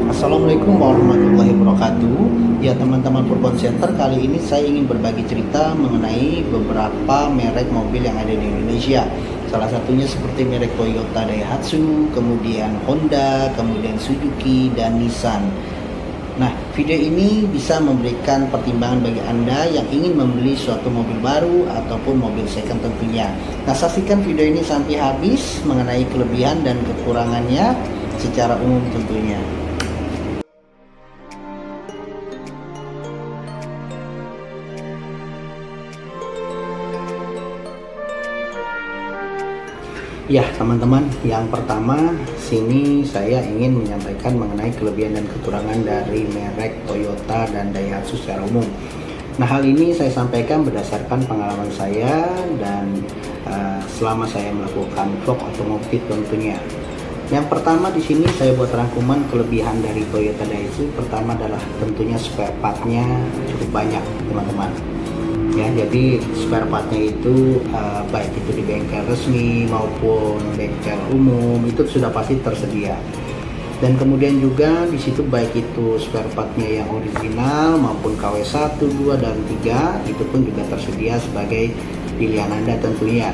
Assalamualaikum warahmatullahi wabarakatuh. Ya teman-teman Purban Center, kali ini saya ingin berbagi cerita mengenai beberapa merek mobil yang ada di Indonesia. Salah satunya seperti merek Toyota Daihatsu, kemudian Honda, kemudian Suzuki, dan Nissan. Nah, video ini bisa memberikan pertimbangan bagi Anda yang ingin membeli suatu mobil baru ataupun mobil second tentunya. Nah, saksikan video ini sampai habis mengenai kelebihan dan kekurangannya secara umum tentunya. Ya teman-teman, yang pertama sini saya ingin menyampaikan mengenai kelebihan dan kekurangan dari merek Toyota dan Daihatsu secara umum. Nah, hal ini saya sampaikan berdasarkan pengalaman saya dan selama saya melakukan vlog otomotif tentunya. Yang pertama di sini saya buat rangkuman kelebihan dari Toyota Daihatsu. Pertama adalah tentunya spare partnya cukup banyak teman-teman. Ya, jadi spare partnya itu baik itu di bengkel resmi maupun bengkel umum itu sudah pasti tersedia. Dan kemudian juga di situ baik itu spare partnya yang original maupun KW 1, 2, dan 3 itu pun juga tersedia sebagai pilihan Anda tentunya.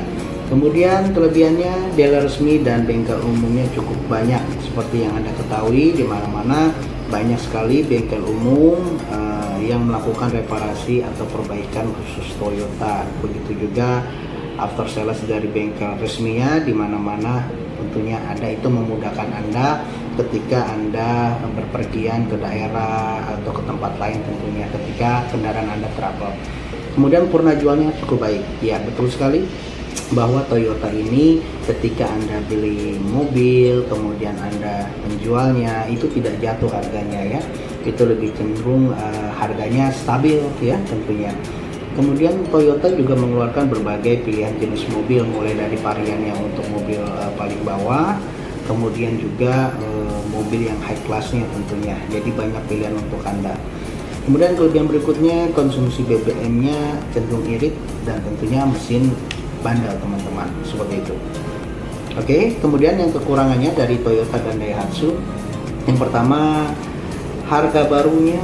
Kemudian kelebihannya dealer resmi dan bengkel umumnya cukup banyak seperti yang Anda ketahui, di mana-mana banyak sekali bengkel umum yang melakukan reparasi atau perbaikan khusus Toyota. Begitu juga after sales dari bengkel resminya, di mana-mana tentunya ada, itu memudahkan Anda ketika Anda berpergian ke daerah atau ke tempat lain tentunya ketika kendaraan Anda trouble. Kemudian purna jualnya cukup baik. Ya, betul sekali bahwa Toyota ini ketika Anda beli mobil kemudian Anda menjualnya itu tidak jatuh harganya ya, itu lebih cenderung harganya stabil ya tentunya. Kemudian Toyota juga mengeluarkan berbagai pilihan jenis mobil, mulai dari varian yang untuk mobil paling bawah, kemudian juga mobil yang high classnya tentunya, jadi banyak pilihan untuk Anda. Kemudian kelebihan berikutnya, konsumsi BBM-nya cenderung irit dan tentunya mesin bandel teman-teman, seperti itu. Oke, kemudian yang kekurangannya dari Toyota dan Daihatsu, yang pertama harga barunya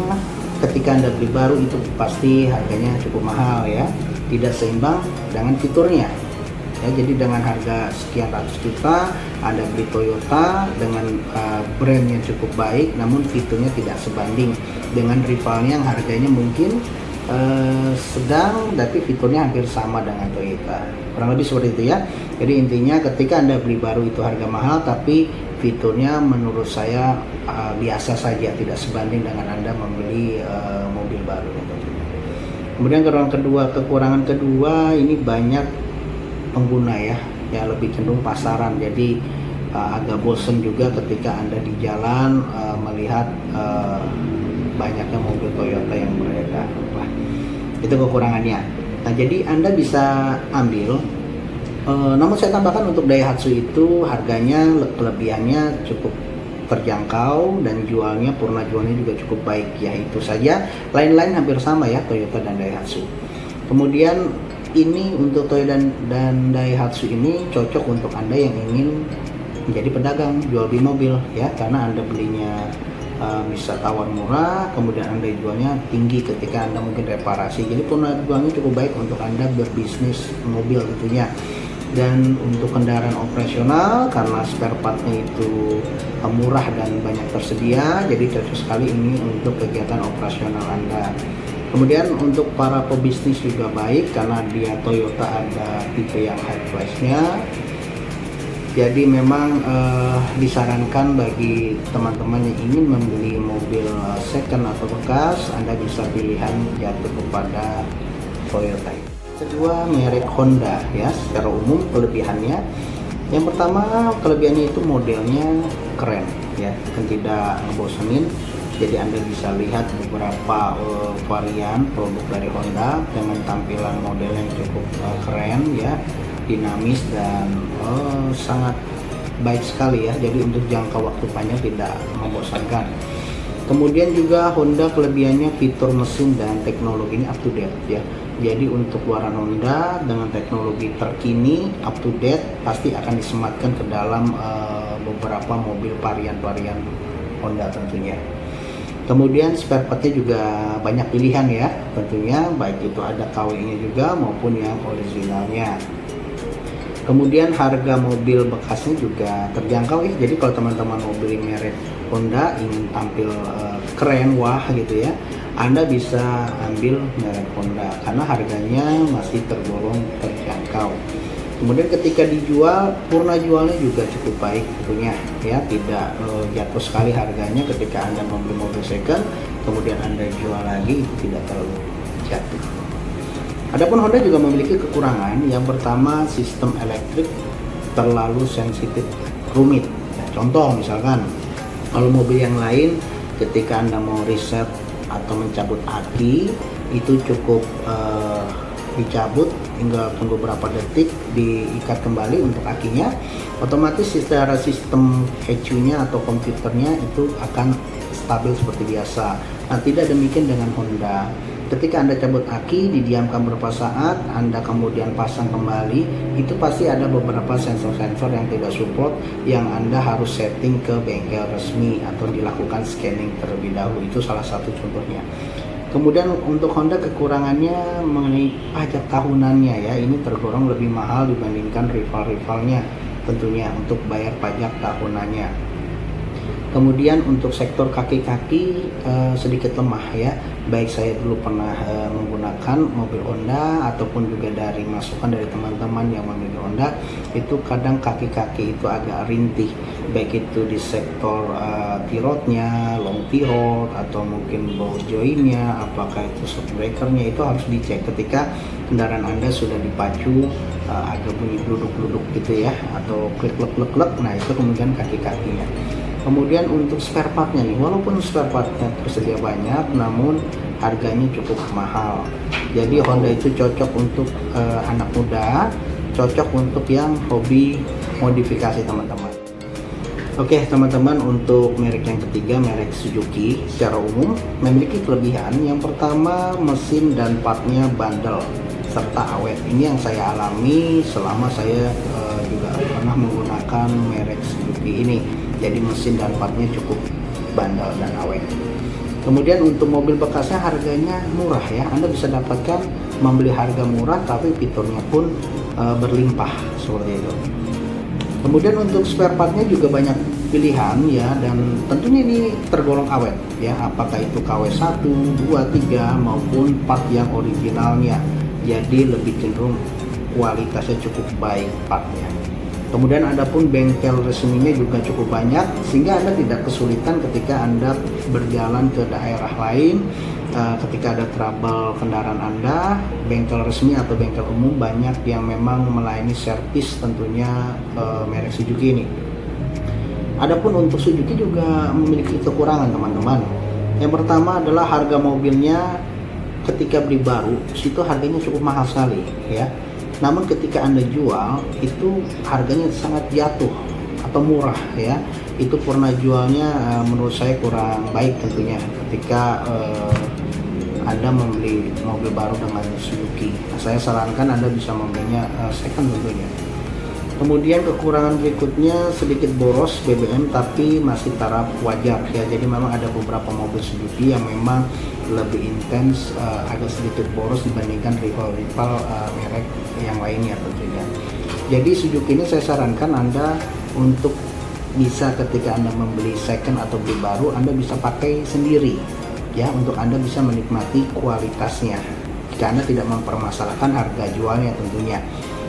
ketika Anda beli baru itu pasti harganya cukup mahal ya, tidak seimbang dengan fiturnya ya. Jadi dengan harga sekian ratus juta Anda beli Toyota dengan brand yang cukup baik, namun fiturnya tidak sebanding dengan rivalnya yang harganya mungkin sedang tapi fiturnya hampir sama dengan Toyota, kurang lebih seperti itu ya. Jadi intinya ketika Anda beli baru itu harga mahal, tapi fiturnya menurut saya biasa saja, tidak sebanding dengan Anda membeli mobil baru. Kemudian kekurangan kedua ini banyak pengguna ya, yang lebih cenderung pasaran, jadi agak bosen juga ketika Anda di jalan melihat banyaknya mobil Toyota yang beredar. Itu kekurangannya. Nah, jadi Anda bisa ambil, namun saya tambahkan untuk Daihatsu itu harganya, kelebihannya cukup terjangkau dan jualnya, purna jualnya juga cukup baik ya. Itu saja, lain-lain hampir sama ya Toyota dan Daihatsu. Kemudian ini untuk Toyota dan Daihatsu ini cocok untuk Anda yang ingin menjadi pedagang jual beli mobil ya, karena Anda belinya bisa tawar murah, kemudian Anda jualnya tinggi ketika Anda mungkin reparasi. Jadi purna jualnya cukup baik untuk Anda berbisnis mobil tentunya. Dan untuk kendaraan operasional, karena spare partnya itu murah dan banyak tersedia, jadi cocok sekali ini untuk kegiatan operasional Anda. Kemudian untuk para pebisnis juga baik, karena dia Toyota ada tipe yang high class-nya. Jadi memang disarankan bagi teman-teman yang ingin membeli mobil second atau bekas, Anda bisa pilihan jatuh kepada Toyota. Kedua, merek Honda ya, secara umum kelebihannya. Yang pertama, kelebihannya itu modelnya keren ya, kan tidak ngebosenin. Jadi Anda bisa lihat beberapa varian produk dari Honda dengan tampilan model yang cukup keren ya, dinamis dan sangat baik sekali ya. Jadi untuk jangka waktu panjang tidak membosankan. Kemudian juga Honda kelebihannya fitur mesin dan teknologi ini up to date ya. Jadi untuk keluaran Honda dengan teknologi terkini up to date pasti akan disematkan ke dalam beberapa mobil varian-varian Honda tentunya. Kemudian spare partnya juga banyak pilihan ya tentunya, baik itu ada KW-nya juga maupun yang originalnya. Kemudian harga mobil bekasnya juga terjangkau ya. Jadi kalau teman-teman mau beli merek Honda ingin tampil keren, wah gitu ya, Anda bisa ambil merek Honda karena harganya masih tergolong terjangkau. Kemudian ketika dijual, purna jualnya juga cukup baik tentunya ya, tidak jatuh sekali harganya ketika Anda membeli mobil second, kemudian Anda jual lagi itu tidak terlalu jatuh. Adapun Honda juga memiliki kekurangan. Yang pertama, sistem elektrik terlalu sensitif, rumit. Ya, contoh misalkan, kalau mobil yang lain ketika Anda mau reset atau mencabut aki itu cukup dicabut, tinggal tunggu beberapa detik diikat kembali untuk akinya, otomatis secara sistem ECU-nya atau komputernya itu akan stabil seperti biasa. Nah, tidak demikian dengan Honda. Ketika Anda cabut aki, didiamkan beberapa saat, Anda kemudian pasang kembali, itu pasti ada beberapa sensor-sensor yang tidak support, yang Anda harus setting ke bengkel resmi atau dilakukan scanning terlebih dahulu. Itu salah satu contohnya. Kemudian untuk Honda kekurangannya mengenai pajak tahunannya ya, ini tergolong lebih mahal dibandingkan rival-rivalnya tentunya untuk bayar pajak tahunannya. Kemudian untuk sektor kaki-kaki sedikit lemah ya, baik saya dulu pernah menggunakan mobil Honda ataupun juga dari masukan dari teman-teman yang memiliki Honda, itu kadang kaki-kaki itu agak rintih, baik itu di sektor T-rodnya, long T-rod, atau mungkin ball jointnya, apakah itu shock breakernya, itu harus dicek ketika kendaraan Anda sudah dipacu agak bunyi duduk-duduk gitu ya, atau klik-klik-klik, nah itu kemudian kaki-kakinya. Kemudian untuk spare partnya nih, walaupun spare partnya tersedia banyak, namun harganya cukup mahal. Jadi Honda itu cocok untuk anak muda, cocok untuk yang hobi modifikasi teman-teman. Oke teman-teman, untuk merek yang ketiga, merek Suzuki secara umum memiliki kelebihan. Yang pertama, mesin dan partnya bandel serta awet. Ini yang saya alami selama saya juga pernah menggunakan merek Suzuki ini. Jadi mesin dan partnya cukup bandel dan awet. Kemudian untuk mobil bekasnya harganya murah ya. Anda bisa dapatkan membeli harga murah tapi fiturnya pun berlimpah seperti itu. Kemudian untuk spare partnya juga banyak pilihan ya, dan tentunya ini tergolong awet ya, apakah itu KW1, 2, 3 maupun part yang originalnya. Jadi lebih cenderung kualitasnya cukup baik partnya. Kemudian ada pun bengkel resminya juga cukup banyak, sehingga Anda tidak kesulitan ketika Anda berjalan ke daerah lain. Ketika ada trouble kendaraan Anda, bengkel resmi atau bengkel umum banyak yang memang melayani servis tentunya merek Suzuki ini. Adapun untuk Suzuki juga memiliki kekurangan teman-teman. Yang pertama adalah harga mobilnya ketika beli baru, situ harganya cukup mahal sekali ya. Namun ketika Anda jual itu harganya sangat jatuh atau murah ya. Itu purna jualnya menurut saya kurang baik tentunya ketika Anda membeli mobil baru dengan Suzuki. Nah, saya sarankan Anda bisa membelinya second tentunya. Kemudian kekurangan berikutnya sedikit boros BBM tapi masih taraf wajar ya. Jadi memang ada beberapa mobil Suzuki yang memang lebih intens, agak sedikit boros dibandingkan rival-rival merek yang lainnya tentunya. Jadi Suzuki ini saya sarankan Anda untuk bisa ketika Anda membeli second atau beli baru, Anda bisa pakai sendiri ya, untuk Anda bisa menikmati kualitasnya jika Anda tidak mempermasalahkan harga jualnya tentunya.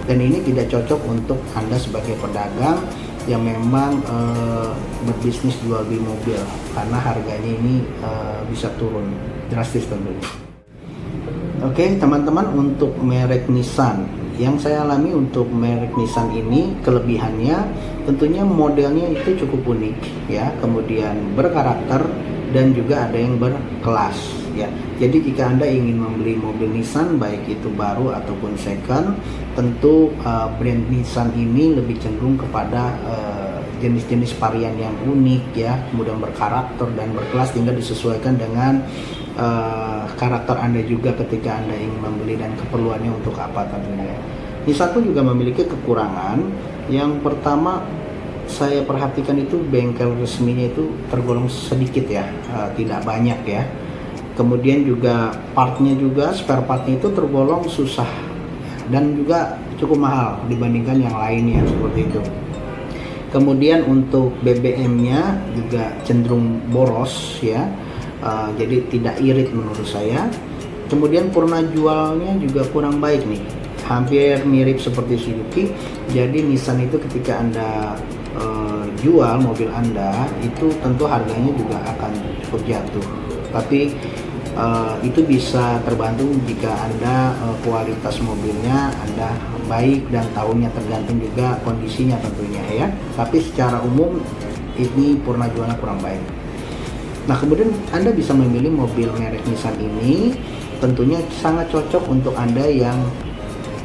Dan ini tidak cocok untuk Anda sebagai pedagang yang memang berbisnis jual beli mobil, karena harganya ini bisa turun drastis tentunya. Oke teman-teman, untuk merek Nissan yang saya alami untuk merek Nissan ini, kelebihannya tentunya modelnya itu cukup unik ya, kemudian berkarakter dan juga ada yang berkelas ya. Jadi jika Anda ingin membeli mobil Nissan baik itu baru ataupun second, tentu brand Nissan ini lebih cenderung kepada jenis-jenis varian yang unik ya, kemudian berkarakter dan berkelas, sehingga disesuaikan dengan karakter Anda juga ketika Anda ingin membeli dan keperluannya untuk apa tentunya. Nissan pun juga memiliki kekurangan. Yang pertama, saya perhatikan itu bengkel resminya itu tergolong sedikit ya, tidak banyak ya. Kemudian juga partnya juga, spare partnya itu tergolong susah dan juga cukup mahal dibandingkan yang lainnya seperti itu. Kemudian untuk BBM-nya juga cenderung boros ya, jadi tidak irit menurut saya. Kemudian purna jualnya juga kurang baik nih, hampir mirip seperti Suzuki. Jadi Nissan itu ketika Anda jual mobil Anda itu tentu harganya juga akan cukup jatuh, tapi itu bisa terbantu jika Anda kualitas mobilnya Anda baik dan tahunnya, tergantung juga kondisinya tentunya ya. Tapi secara umum ini purna jualnya kurang baik. Nah, kemudian Anda bisa memilih mobil merek Nissan ini tentunya sangat cocok untuk Anda yang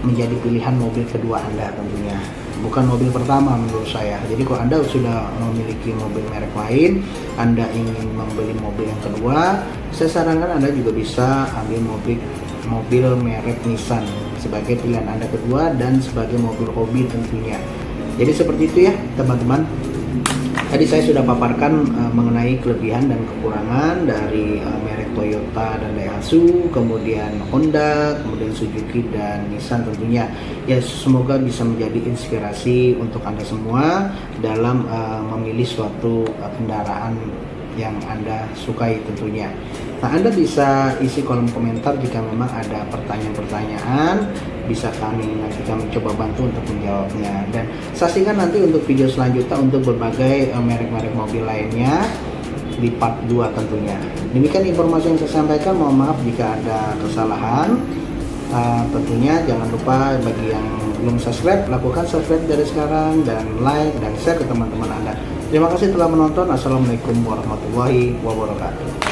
menjadi pilihan mobil kedua Anda tentunya, bukan mobil pertama menurut saya. Jadi kalau Anda sudah memiliki mobil merek lain, Anda ingin membeli mobil yang kedua, saya sarankan Anda juga bisa ambil mobil merek Nissan sebagai pilihan Anda kedua dan sebagai mobil hobi tentunya. Jadi seperti itu ya teman-teman. Tadi saya sudah paparkan mengenai kelebihan dan kekurangan dari merek Toyota dan Daihatsu, kemudian Honda, kemudian Suzuki dan Nissan tentunya. Ya, semoga bisa menjadi inspirasi untuk Anda semua dalam memilih suatu kendaraan yang Anda sukai tentunya. Nah, Anda bisa isi kolom komentar jika memang ada pertanyaan-pertanyaan, bisa nanti kami coba bantu untuk menjawabnya. Dan saksikan nanti untuk video selanjutnya untuk berbagai merek-merek mobil lainnya di part 2 tentunya. Demikian informasi yang saya sampaikan, mohon maaf jika ada kesalahan. Tentunya jangan lupa bagi yang belum subscribe, lakukan subscribe dari sekarang dan like dan share ke teman-teman Anda. Terima kasih telah menonton. Assalamualaikum warahmatullahi wabarakatuh.